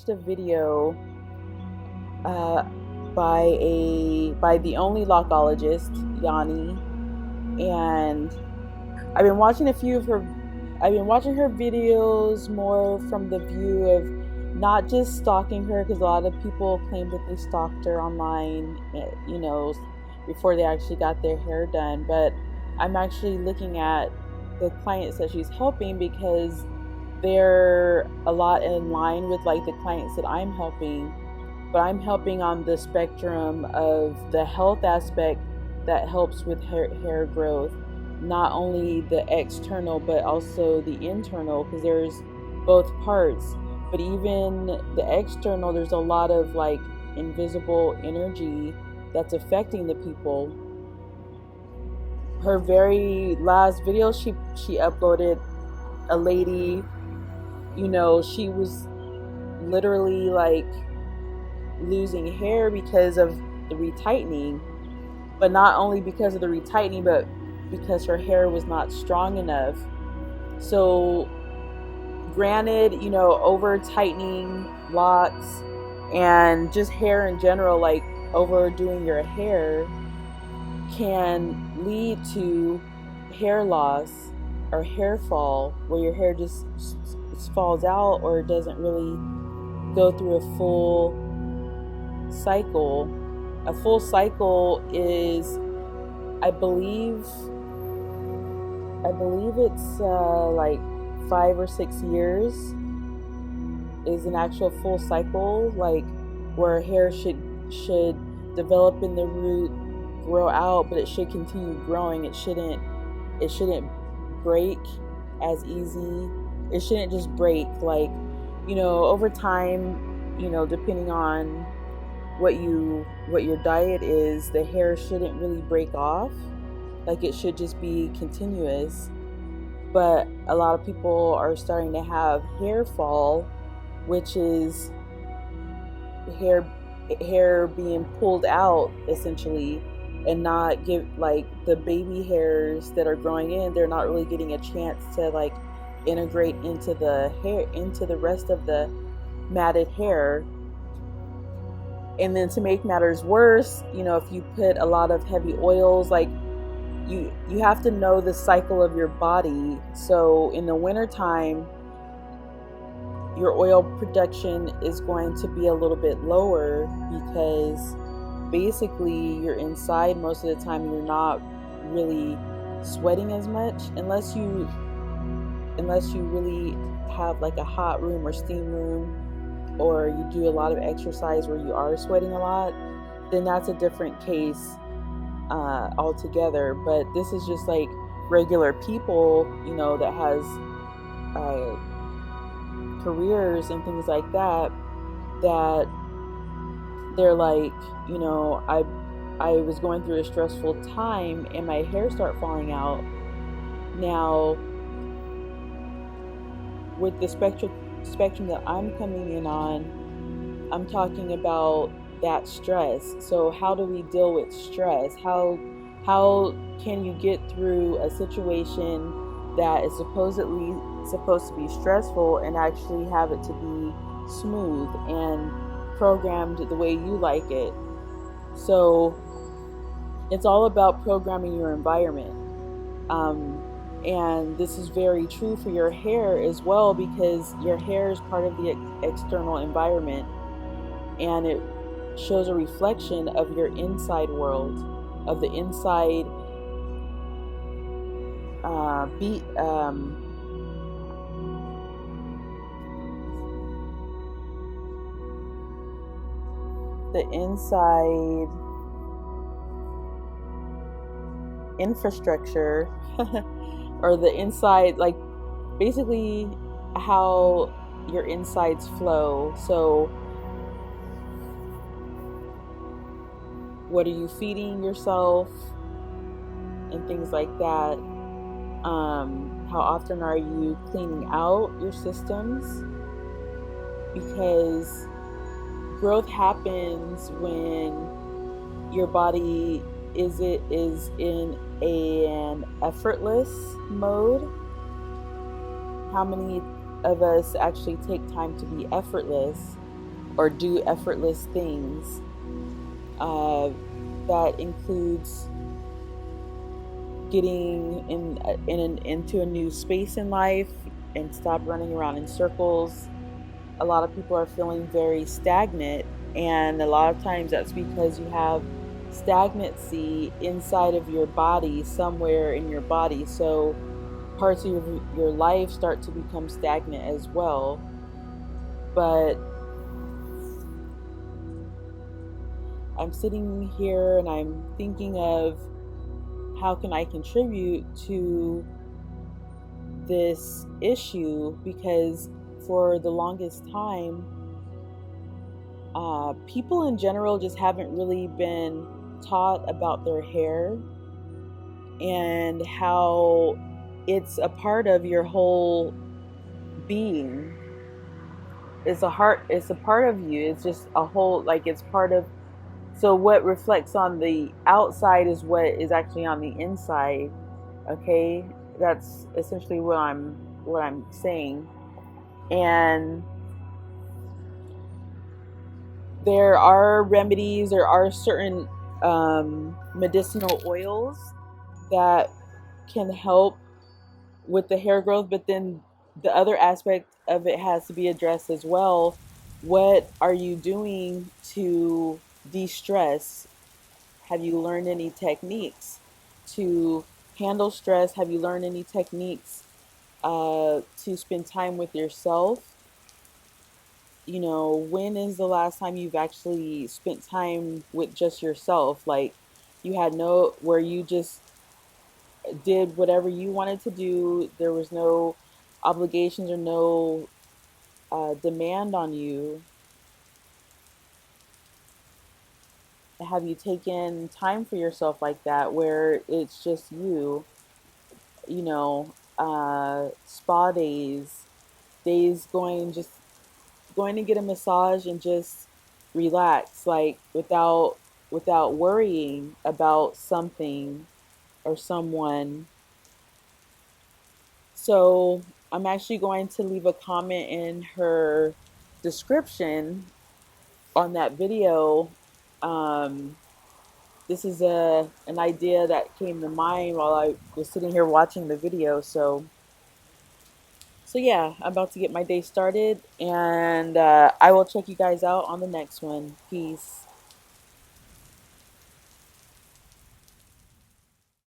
watched a video uh, by the only locologist, Yannie, and I've been watching a few of her. I've been watching her videos more from the view of not just stalking her, because a lot of people claim that they stalked her online, before they actually got their hair done. But I'm actually looking at the clients that she's helping, because they're a lot in line with like the clients that I'm helping, but I'm helping on the spectrum of the health aspect that helps with hair growth, not only the external but also the internal, because there's both parts. But even the external, there's a lot of like invisible energy that's affecting the people. Her very last video she uploaded, a lady, she was literally like losing hair because of the retightening, but not only because of the retightening, but because her hair was not strong enough. So granted, over tightening locks and just hair in general, like overdoing your hair, can lead to hair loss or hair fall, where your hair just falls out or doesn't really go through a full cycle. A full cycle is, I believe it's like 5 or 6 years is an actual full cycle, like where hair should develop in the root, grow out, but it should continue growing. It shouldn't break as easy. It shouldn't just break, like, over time, depending on what your diet is, the hair shouldn't really break off. Like, it should just be continuous. But a lot of people are starting to have hair fall, which is hair being pulled out essentially, and not give, like, the baby hairs that are growing in, they're not really getting a chance to like integrate into the hair, into the rest of the matted hair. And then to make matters worse, if you put a lot of heavy oils, like you have to know the cycle of your body. So in the wintertime, your oil production is going to be a little bit lower, because basically you're inside most of the time. You're not really sweating as much, unless you really have like a hot room or steam room, or you do a lot of exercise where you are sweating a lot. Then that's a different case altogether. But this is just like regular people, that has careers and things like that, that they're like, I was going through a stressful time and my hair started falling out. Now, with the spectrum that I'm coming in on, I'm talking about that stress. So how do we deal with stress? How can you get through a situation that is supposed to be stressful and actually have it to be smooth and programmed the way you like it? So it's all about programming your environment. And this is very true for your hair as well, because your hair is part of the external environment, and it shows a reflection of your inside world, of the inside the inside infrastructure or the inside, like, basically how your insides flow. So what are you feeding yourself and things like that? How often are you cleaning out your systems? Because growth happens when your body is in an effortless mode. How many of us actually take time to be effortless? or do effortless things. Uh, that includes getting into a new space in life and stop running around in circles. A lot of people are feeling very stagnant, and a lot of times that's because you have stagnancy inside of your body, somewhere in your body. So parts of your life start to become stagnant as well. But I'm sitting here and I'm thinking of how can I contribute to this issue, because for the longest time, people in general just haven't really been taught about their hair and how it's a part of your whole being. It's a part of you. It's just a whole, like, it's part of, so what reflects on the outside is what is actually on the inside. Okay? That's essentially what I'm saying. And there are remedies, there are certain medicinal oils that can help with the hair growth, but then the other aspect of it has to be addressed as well. What are you doing to de-stress? Have you learned any techniques to handle stress? Have you learned any techniques to spend time with yourself? You know, when is the last time you've actually spent time with just yourself? Like, you had no, where you just did whatever you wanted to do. There was no obligations or no demand on you. Have you taken time for yourself like that, where it's just you know, spa days, days going to get a massage and just relax, like without worrying about something or someone. So I'm actually going to leave a comment in her description on that video. Um, this is a an idea that came to mind while I was sitting here watching the video. So yeah, I'm about to get my day started, and I will check you guys out on the next one. Peace.